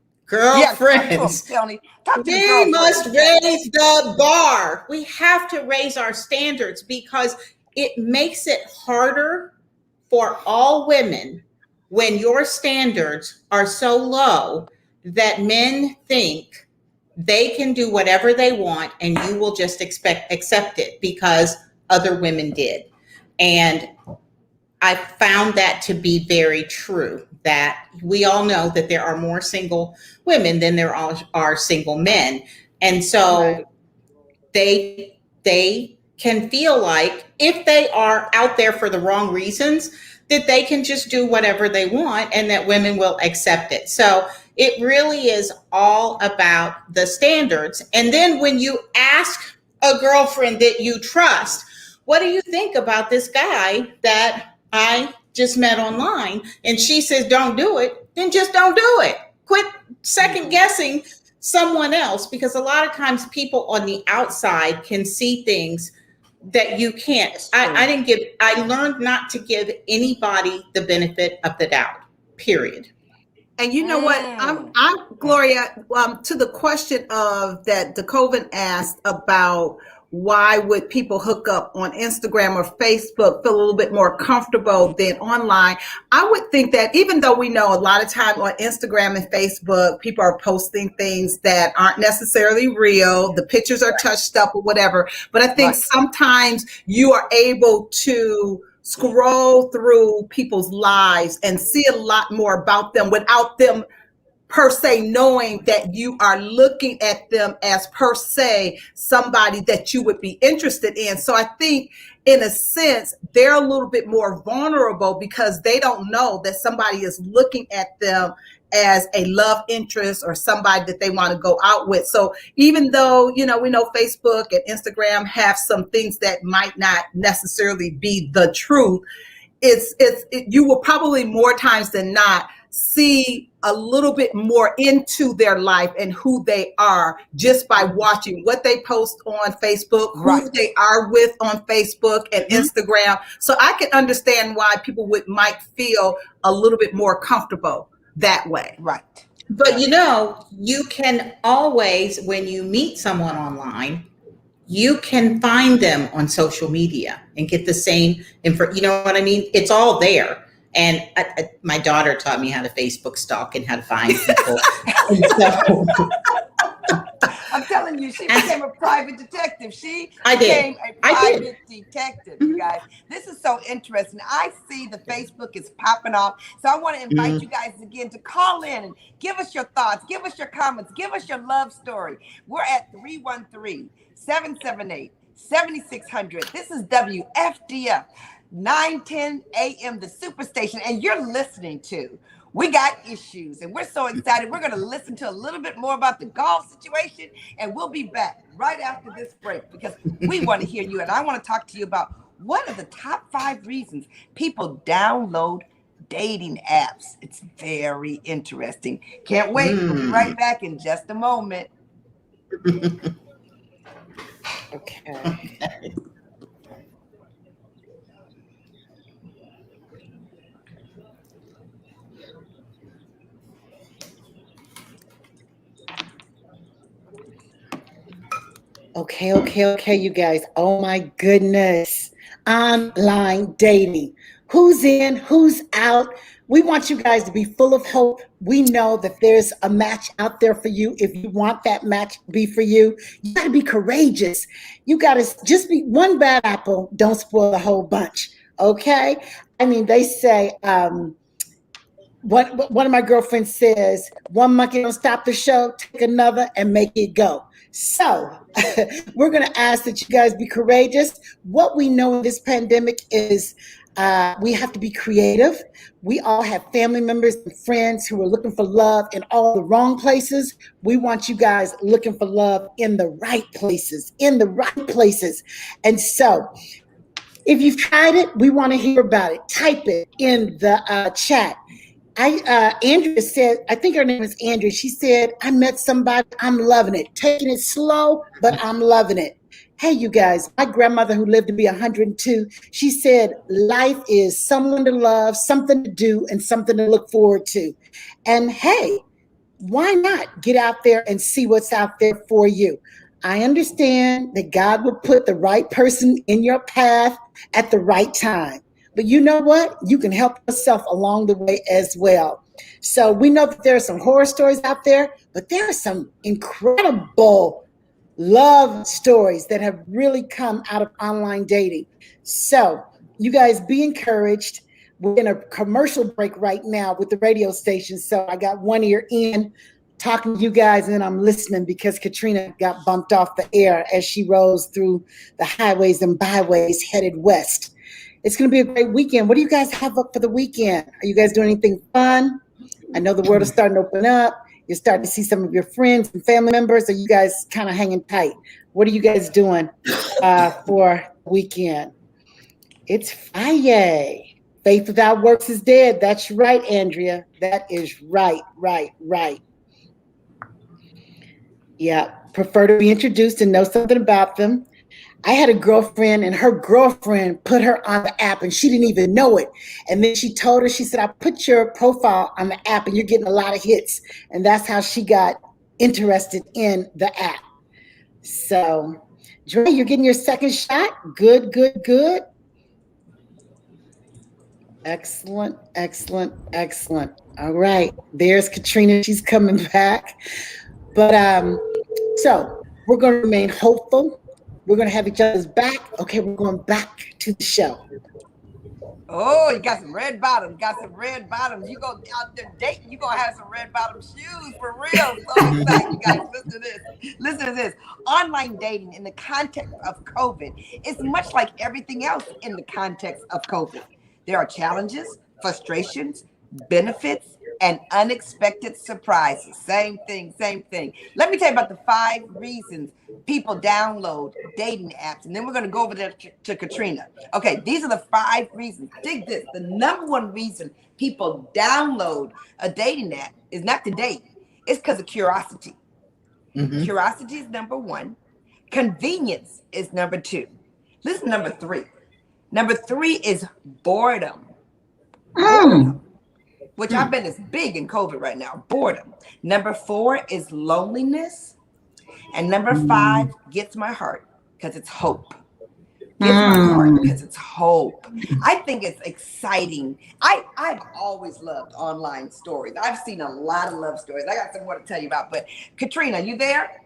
must raise the bar. We have to raise our standards because it makes it harder for all women when your standards are so low that men think they can do whatever they want and you will just accept it because other women did. And I found that to be very true, that we all know that there are more single women than there are single men. And so they can feel like if they are out there for the wrong reasons, that they can just do whatever they want and that women will accept it. So it really is all about the standards. And then when you ask a girlfriend that you trust, what do you think about this guy that I just met online? And she says, don't do it. Then just don't do it. Quit second guessing someone else, because a lot of times people on the outside can see things that you can't. I learned not to give anybody the benefit of the doubt, period. And you know what? I'm Gloria, to the question of that DeCoven asked about why would people hook up on Instagram or Facebook, feel a little bit more comfortable than online. I would think that even though we know a lot of time on Instagram and Facebook, people are posting things that aren't necessarily real, the pictures are touched up or whatever. But I think sometimes you are able to scroll through people's lives and see a lot more about them without them per se knowing that you are looking at them as per se somebody that you would be interested in. So I think in a sense, they're a little bit more vulnerable because they don't know that somebody is looking at them as a love interest or somebody that they want to go out with. So even though, we know Facebook and Instagram have some things that might not necessarily be the truth, you will probably more times than not see a little bit more into their life and who they are just by watching what they post on Facebook, who they are with on Facebook and Instagram. So I can understand why people might feel a little bit more comfortable that way. Right. But you can always, when you meet someone online, you can find them on social media and get the same info. You know what I mean? It's all there. And my daughter taught me how to Facebook stalk and how to find people. And so, I'm telling you, she became a private detective. She I became did. a private detective, you guys. This is so interesting. I see the Facebook is popping off. So I want to invite you guys again to call in and give us your thoughts, give us your comments, give us your love story. We're at 313-778-7600. This is WFDF. 9:10 a.m. the Superstation, and you're listening to We Got Issues, and we're so excited. We're going to listen to a little bit more about the golf situation, and we'll be back right after this break because we want to hear you, and I want to talk to you about what are the top 5 reasons people download dating apps. It's very interesting. Can't wait. We'll be right back in just a moment. Okay. Okay, you guys. Oh my goodness. Online dating. Who's in? Who's out? We want you guys to be full of hope. We know that there's a match out there for you. If you want that match to be for you, you got to be courageous. You got to just be one bad apple. Don't spoil the whole bunch. Okay? I mean, they say, one of my girlfriends says, one monkey don't stop the show, take another and make it go. So we're going to ask that you guys be courageous. What we know in this pandemic is we have to be creative. We all have family members and friends who are looking for love in all the wrong places. We want you guys looking for love in the right places, And so if you've tried it, we want to hear about it. Type it in the chat. Andrea said, I think her name is Andrea. She said, I met somebody, I'm loving it. Taking it slow, but I'm loving it. Hey, you guys, my grandmother who lived to be 102, she said, life is someone to love, something to do, and something to look forward to. And hey, why not get out there and see what's out there for you? I understand that God will put the right person in your path at the right time. But you know what? You can help yourself along the way as well. So we know that there are some horror stories out there, but there are some incredible love stories that have really come out of online dating. So you guys be encouraged. We're in a commercial break right now with the radio station. So I got one ear in talking to you guys and then I'm listening because Katrina got bumped off the air as she rose through the highways and byways headed west. It's going to be a great weekend. What do you guys have up for the weekend? Are you guys doing anything fun? I know the world is starting to open up. You're starting to see some of your friends and family members. Are you guys kind of hanging tight? What are you guys doing for weekend? It's Friday. Faith without works is dead. That's right, Andrea. That is right. Yeah. Prefer to be introduced and know something about them. I had a girlfriend and her girlfriend put her on the app and she didn't even know it. And then she told her, she said, I put your profile on the app and you're getting a lot of hits. And that's how she got interested in the app. So, Dre, you're getting your second shot. Good. Excellent. All right. There's Katrina. She's coming back. But so we're going to remain hopeful. We're going to have each other's back. Okay, we're going back to the show. Oh, you got some red bottoms. You go out there dating, you going to have some red bottom shoes for real. So excited, you guys. Listen to this. Online dating in the context of COVID is much like everything else in the context of COVID. There are challenges, frustrations, benefits, and unexpected surprises. Same thing. Let me tell you about the 5 reasons people download dating apps. And then we're going to go over there to Katrina. Okay, these are the 5 reasons. Dig this. The number 1 reason people download a dating app is not to date. It's because of curiosity. Mm-hmm. Curiosity is number 1. Convenience is number 2. Listen, number 3. Number 3 is boredom. Which I bet is big in COVID right now. Boredom. Number 4 is loneliness. And number 5 gets my heart because it's hope. Gets my heart because it's hope. I think it's exciting. I've always loved online stories. I've seen a lot of love stories. I got some more to tell you about. But Katrina, you there?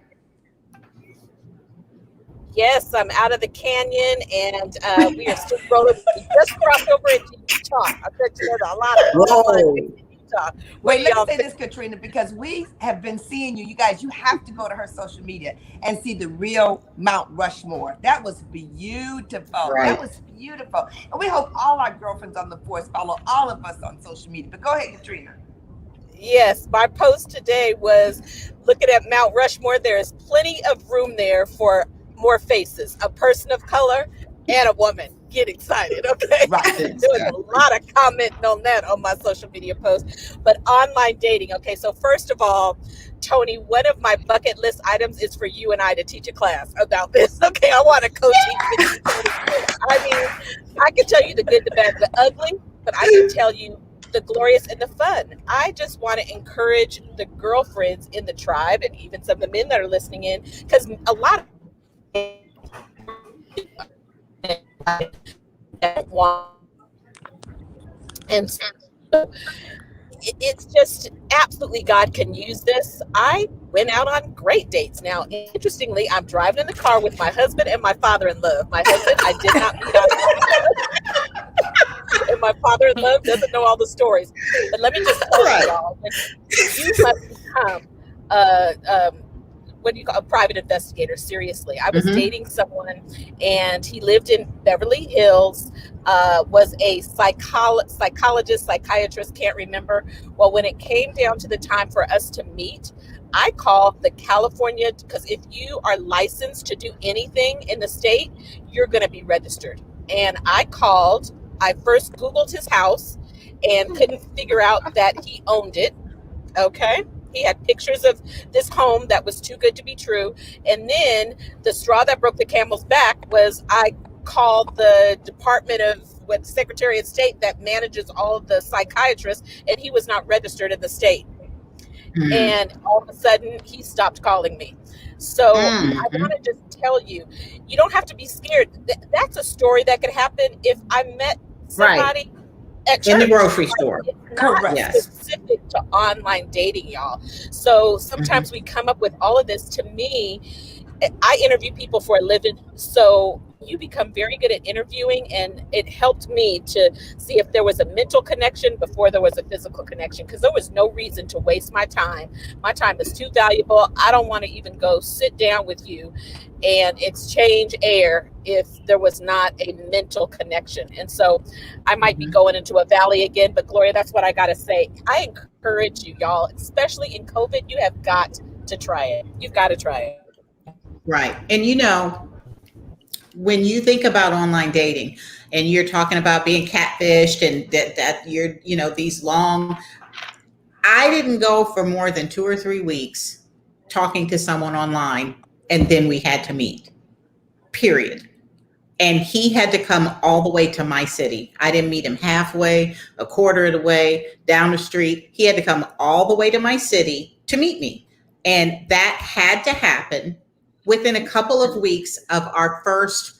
Yes, I'm out of the canyon, and we are still rolling. We just crossed over into Utah. I bet you there's a lot of in Utah. Wait, let me say this, Katrina, because we have been seeing you. You guys, you have to go to her social media and see the real Mount Rushmore. That was beautiful. Right. That was beautiful. And we hope all our girlfriends on the force follow all of us on social media. But go ahead, Katrina. Yes, my post today was looking at Mount Rushmore. There is plenty of room there for more faces, a person of color and a woman. Get excited, okay? Right. There was a lot of commenting on that on my social media post. But online dating, okay, so first of all, Tony, one of my bucket list items is for you and I to teach a class about this. Okay, I want to co-teach with you. I mean, I can tell you the good, the bad, the ugly, but I can tell you the glorious and the fun. I just want to encourage the girlfriends in the tribe and even some of the men that are listening in, because a lot of and so it's just absolutely God can use this. I went out on great dates. Now, interestingly, I'm driving in the car with my husband and my father-in-law. My husband, I did not meet on and my father-in-law doesn't know all the stories. But let me just tell you all, you must become what do you call a private investigator? Seriously, I was dating someone, and he lived in Beverly Hills. Was a psychologist, psychiatrist, can't remember. Well, when it came down to the time for us to meet, I called the California, because if you are licensed to do anything in the state, you're going to be registered. And I first Googled his house and couldn't figure out that he owned it. Okay. He had pictures of this home that was too good to be true. And then the straw that broke the camel's back was I called the Department of Secretary of State that manages all of the psychiatrists, and he was not registered in the state. And all of a sudden he stopped calling me. So I want to just tell you, you don't have to be scared. That's a story that could happen if I met somebody at church. In the grocery store. It's not specific to online dating, y'all. So sometimes we come up with all of this. To me, I interview people for a living, so you become very good at interviewing, and it helped me to see if there was a mental connection before there was a physical connection, because there was no reason to waste my time. My time is too valuable. I don't want to even go sit down with you and exchange air if there was not a mental connection. And so I might be going into a valley again, but Gloria, that's what I got to say. I encourage you, y'all, especially in COVID, you have got to try it. You've got to try it. Right. And when you think about online dating and you're talking about being catfished and that you're, these long, I didn't go for more than 2 or 3 weeks talking to someone online and then we had to meet, period. And he had to come all the way to my city. I didn't meet him halfway, a quarter of the way, down the street. He had to come all the way to my city to meet me. And that had to happen within a couple of weeks of our first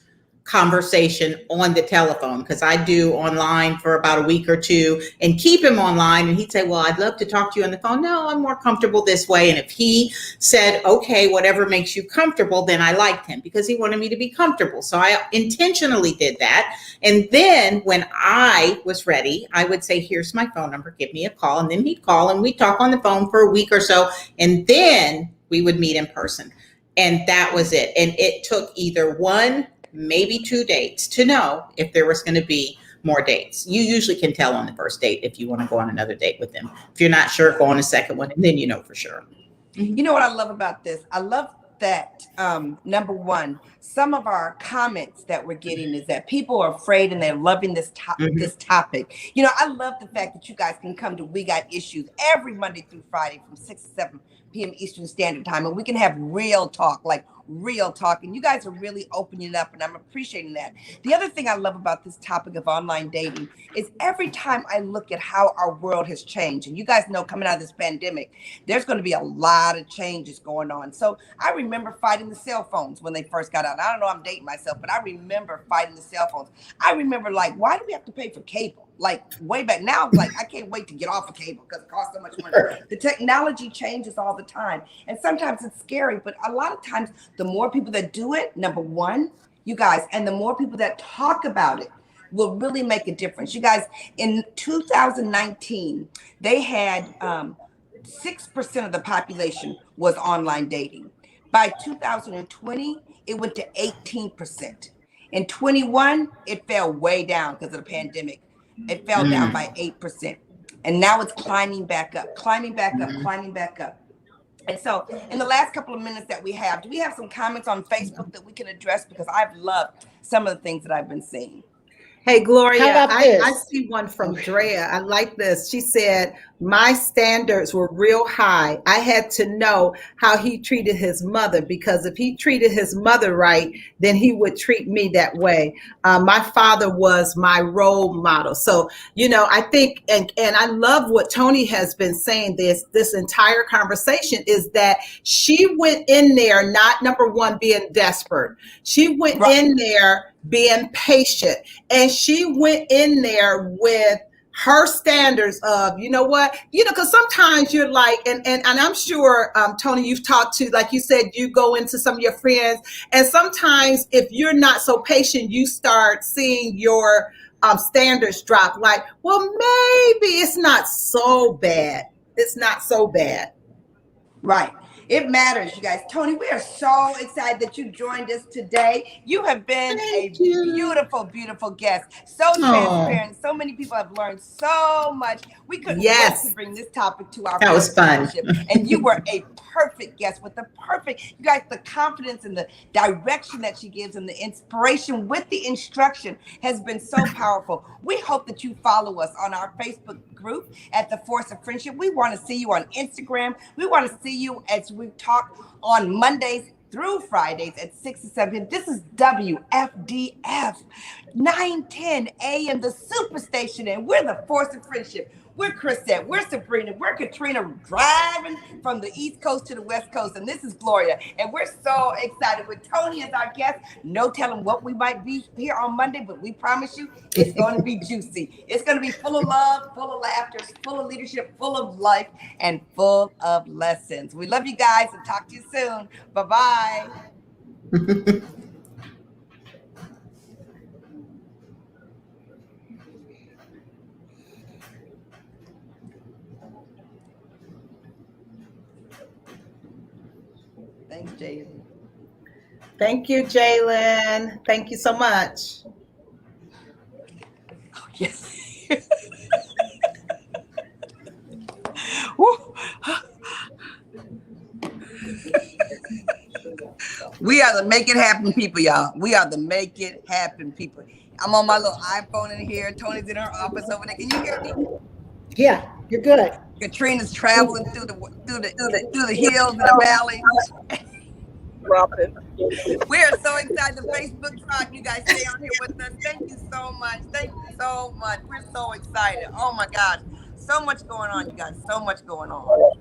conversation on the telephone, because I do online for about a week or two and keep him online. And he'd say, well, I'd love to talk to you on the phone. No, I'm more comfortable this way. And if he said, okay, whatever makes you comfortable, then I liked him because he wanted me to be comfortable. So I intentionally did that. And then when I was ready, I would say, here's my phone number, give me a call. And then he'd call and we'd talk on the phone for a week or so. And then we would meet in person. And that was it. And it took either one, maybe 2 dates to know if there was going to be more dates. You usually can tell on the first date if you want to go on another date with them. If you're not sure, go on a second one, and then you know for sure. You know what I love about this? I love that, number one, some of our comments that we're getting is that people are afraid and they're loving this this topic. I love the fact that you guys can come to We Got Issues every Monday through Friday from 6 to 7 p.m. Eastern Standard Time, and we can have real talk, like real talk. And you guys are really opening it up, and I'm appreciating that. The other thing I love about this topic of online dating is every time I look at how our world has changed, and you guys know coming out of this pandemic, there's going to be a lot of changes going on. So I remember fighting the cell phones when they first got out. I don't know, I'm dating myself, but I remember fighting the cell phones. I remember, like, why do we have to pay for cable? Like, way back now, like, I can't wait to get off of cable because it costs so much money. The technology changes all the time. And sometimes it's scary, but a lot of times the more people that do it, number one, you guys, and the more people that talk about it will really make a difference. You guys, in 2019, they had 6% of the population was online dating. By 2020, it went to 18%. In 21, it fell way down because of the pandemic. It fell down by 8%. And now it's climbing back up, climbing back up, climbing back up. And so in the last couple of minutes that we have, do we have some comments on Facebook that we can address? Because I've loved some of the things that I've been seeing. Hey, Gloria, How about this? I see one from Drea. I like this. She said, my standards were real high. I had to know how he treated his mother, because if he treated his mother right, then he would treat me that way. My father was my role model. So, I think, and I love what Tony has been saying this entire conversation, is that she went in there, not number one, being desperate. She went in there being patient, and she went in there with her standards of, because sometimes you're like, and I'm sure, Tony, you've talked to, like you said, you go into some of your friends, and sometimes if you're not so patient, you start seeing your standards drop. Like, well, maybe it's not so bad. It's not so bad. Right. It matters, you guys. Tony, we are so excited that you joined us today. You have been beautiful, beautiful guest. So transparent. So many people have learned so much. We couldn't wait to bring this topic to our That was fun. And you were a perfect guest with you guys, the confidence and the direction that she gives and the inspiration with the instruction has been so powerful. We hope that you follow us on our Facebook group at The Force of Friendship. We want to see you on Instagram. We want to see you as we talk on Mondays through Fridays at 6 to 7. This is WFDF 910 AM, the Superstation, and we're The Force of Friendship. We're Chrisette, we're Sabrina, we're Katrina, driving from the East Coast to the West Coast, and this is Gloria, and we're so excited with Tony as our guest. No telling what we might be here on Monday, but we promise you it's going to be juicy. It's going to be full of love, full of laughter, full of leadership, full of life, and full of lessons. We love you guys, and talk to you soon. Bye-bye. Thanks, Jalen. Thank you, Jalen. Thank you so much. Oh, yes. Woo. We are the make it happen people, y'all. We are the make it happen people. I'm on my little iPhone in here. Tony's in her office over there. Can you hear me? Yeah, you're good. Katrina's traveling through the hills and the valleys. Robin. We are so excited. The Facebook tribe, you guys stay on here with us. Thank you so much. Thank you so much. We're so excited. Oh my gosh. So much going on, you guys. So much going on.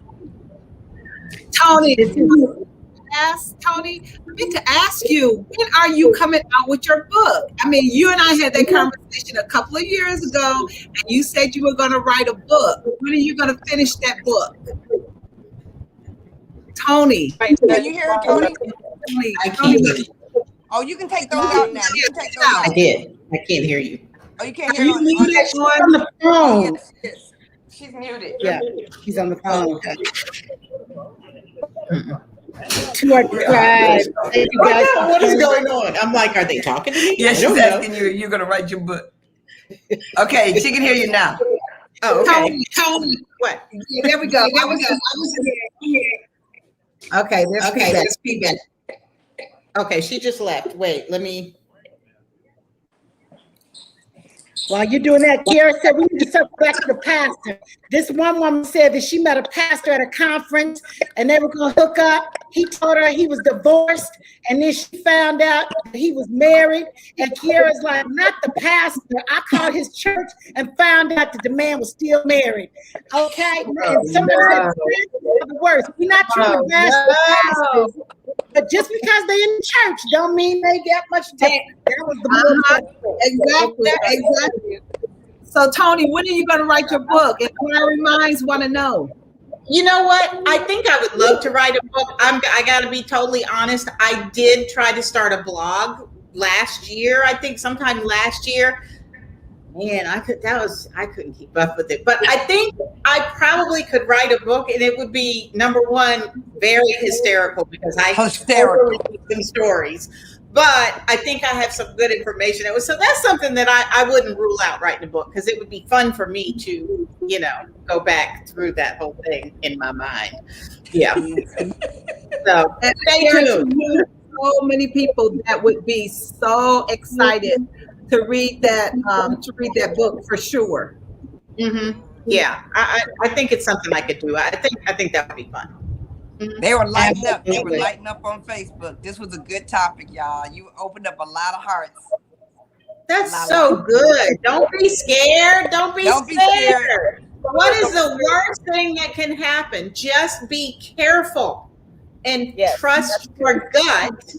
Tony, I meant to ask you, when are you coming out with your book? I mean, you and I had that conversation a couple of years ago, and you said you were going to write a book. When are you going to finish that book? Tony. Can you hear it, Tony? I can't hear you. Oh, you can take those out now. You can take those out. I did. I can't hear you. Oh, you can't Are hear you on muted? She's on the Oh, phone. yes, yes. She's muted. Yeah, she's on the phone. Okay. To our tribe. Thank you guys. What is going on? I'm like, are they talking to me? Yeah, I she's don't know. asking you, you're going to write your book. Okay, she can hear you now. Oh, okay. Tony. What? Yeah, there we go. Okay, there's Okay, feedback. there's feedback. Okay, she just left. Wait, let me. While you're doing that, Kiara said we need to circle back to the pastor. This one woman said that she met a pastor at a conference and they were going to hook up. He told her he was divorced, and then she found out that he was married. And Kiara's like, not the pastor. I called his church and found out that the man was still married. Okay? And somebody said the worst. We're not trying to bash the pastors, but just because they're in the church don't mean they get much different. That was the Exactly. So, Tony, when are you going to write your book? Inquiring minds want to know. You know what? I think I would love to write a book. I got to be totally honest. I did try to start a blog last year. I think sometime last year. Man, I couldn't keep up with it. But I think I probably could write a book, and it would be, number one, very hysterical, because I totally keep some stories. But I think I have some good information. So that's something that I wouldn't rule out writing a book, because it would be fun for me to, go back through that whole thing in my mind. Yeah. So stay tuned. So many people that would be so excited to read that book for sure. Mm-hmm. Yeah, I think it's something I could do. I think that would be fun. They were lighting up. They were lighting up on Facebook. This was a good topic, y'all. You opened up a lot of hearts. That's so good. Don't be scared. Don't be scared. What is the worst thing that can happen? Just be careful and trust your gut.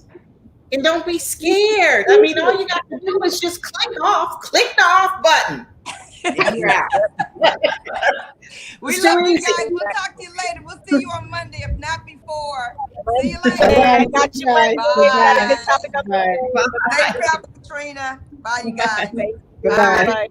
And don't be scared. I mean, all you got to do is just click the off button. Yeah. We love you guys. We'll talk to you later. We'll see you on Monday, if not before. See you later. I got you. Bye. Bye. Good topic. Safe travel, Katrina. Bye, you guys. Bye. Bye.